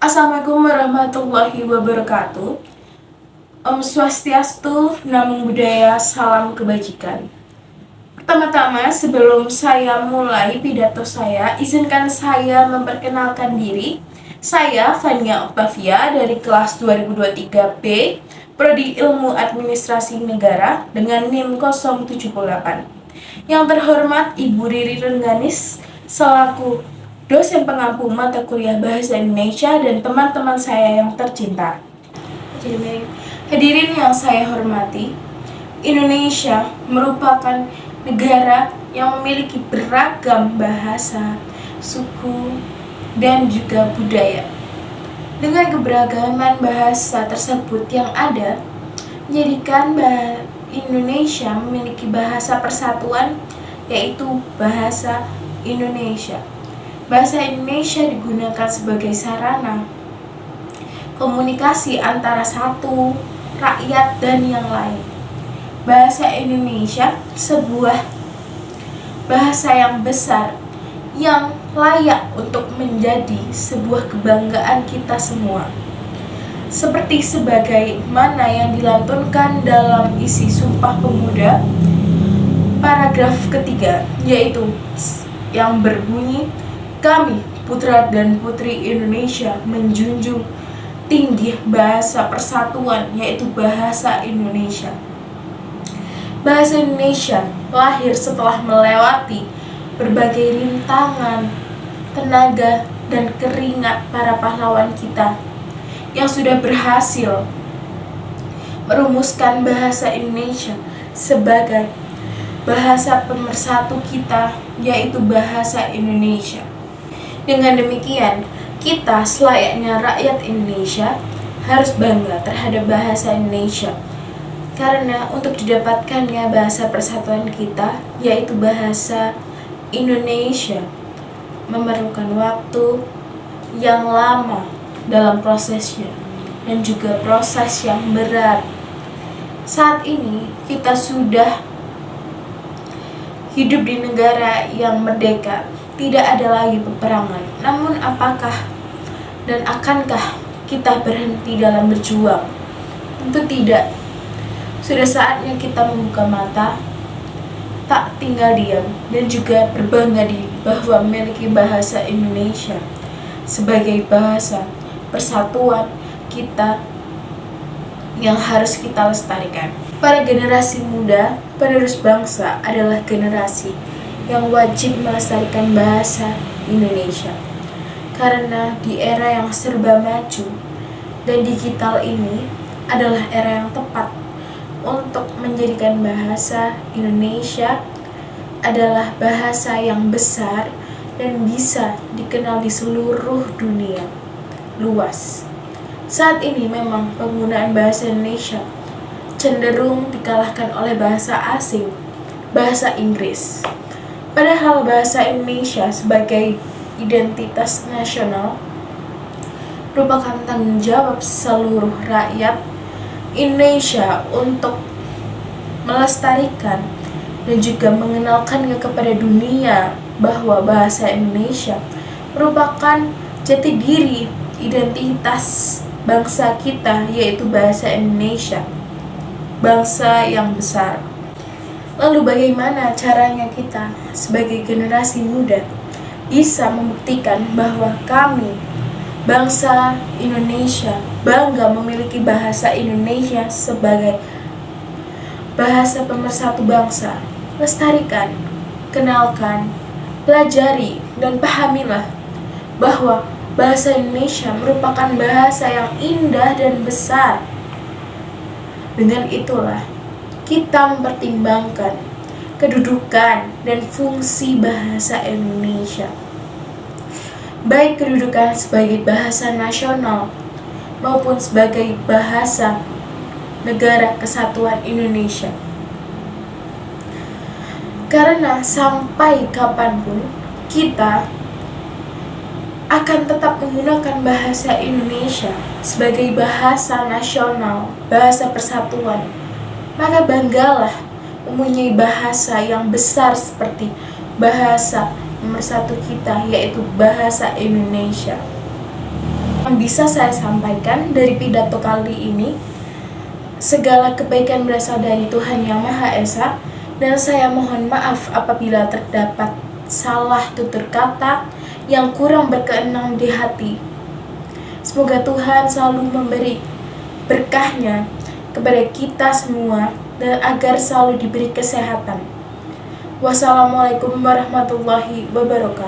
Assalamualaikum warahmatullahi wabarakatuh. Om Swastiastu, Namo Buddhaya, salam kebajikan. Pertama-tama, sebelum saya mulai pidato saya, izinkan saya memperkenalkan diri. Saya Fania Octavia dari kelas 2023B, Prodi Ilmu Administrasi Negara dengan NIM 078. Yang terhormat Ibu Riri Rengganis selaku dosen pengampu mata kuliah Bahasa Indonesia dan teman-teman saya yang tercinta. Hadirin yang saya hormati, Indonesia merupakan negara yang memiliki beragam bahasa, suku, dan juga budaya. Dengan keberagaman bahasa tersebut yang ada, menjadikan Indonesia memiliki bahasa persatuan, yaitu bahasa Indonesia. Bahasa Indonesia digunakan sebagai sarana komunikasi antara satu rakyat dan yang lain. Bahasa Indonesia sebuah bahasa yang besar yang layak untuk menjadi sebuah kebanggaan kita semua. Seperti sebagaimana yang dilantunkan dalam isi Sumpah Pemuda paragraf ketiga, yaitu yang berbunyi, kami putra dan putri Indonesia menjunjung tinggi bahasa persatuan, yaitu bahasa Indonesia. Bahasa Indonesia lahir setelah melewati berbagai rintangan, tenaga, dan keringat para pahlawan kita yang sudah berhasil merumuskan bahasa Indonesia sebagai bahasa pemersatu kita, yaitu bahasa Indonesia. Dengan demikian, kita selayaknya rakyat Indonesia harus bangga terhadap bahasa Indonesia. Karena untuk didapatkannya bahasa persatuan kita, yaitu bahasa Indonesia, memerlukan waktu yang lama dalam prosesnya dan juga proses yang berat. Saat ini kita sudah hidup di negara yang merdeka, tidak ada lagi peperangan. Namun apakah dan akankah kita berhenti dalam berjuang? Tentu tidak. Sudah saatnya kita membuka mata, tak tinggal diam, dan juga berbangga diri bahwa memiliki bahasa Indonesia sebagai bahasa persatuan kita yang harus kita lestarikan. Para generasi muda, penerus bangsa adalah generasi yang wajib melestarikan bahasa Indonesia. Karena di era yang serba maju dan digital ini adalah era yang tepat untuk menjadikan bahasa Indonesia adalah bahasa yang besar dan bisa dikenal di seluruh dunia luas. Saat ini memang penggunaan bahasa Indonesia cenderung dikalahkan oleh bahasa asing, bahasa Inggris. Padahal bahasa Indonesia sebagai identitas nasional merupakan tanggung jawab seluruh rakyat Indonesia untuk melestarikan dan juga mengenalkannya kepada dunia bahwa bahasa Indonesia merupakan jati diri identitas bangsa kita, yaitu bahasa Indonesia, bangsa yang besar. Lalu bagaimana caranya kita sebagai generasi muda bisa membuktikan bahwa kami, bangsa Indonesia, bangga memiliki bahasa Indonesia sebagai bahasa pemersatu bangsa? Lestarikan, kenalkan, pelajari, dan pahamilah bahwa bahasa Indonesia merupakan bahasa yang indah dan besar. Dengan itulah kita mempertimbangkan kedudukan dan fungsi bahasa Indonesia, baik kedudukan sebagai bahasa nasional maupun sebagai bahasa negara kesatuan Indonesia. Karena sampai kapanpun kita akan tetap menggunakan bahasa Indonesia sebagai bahasa nasional, bahasa persatuan, maka banggalah mempunyai bahasa yang besar seperti bahasa pemersatu kita, yaitu bahasa Indonesia. Yang bisa saya sampaikan dari pidato kali ini, segala kebaikan berasal dari Tuhan Yang Maha Esa, dan saya mohon maaf apabila terdapat salah tutur kata yang kurang berkenan di hati. Semoga Tuhan selalu memberi berkahnya kepada kita semua dan agar selalu diberi kesehatan. Wassalamualaikum warahmatullahi wabarakatuh.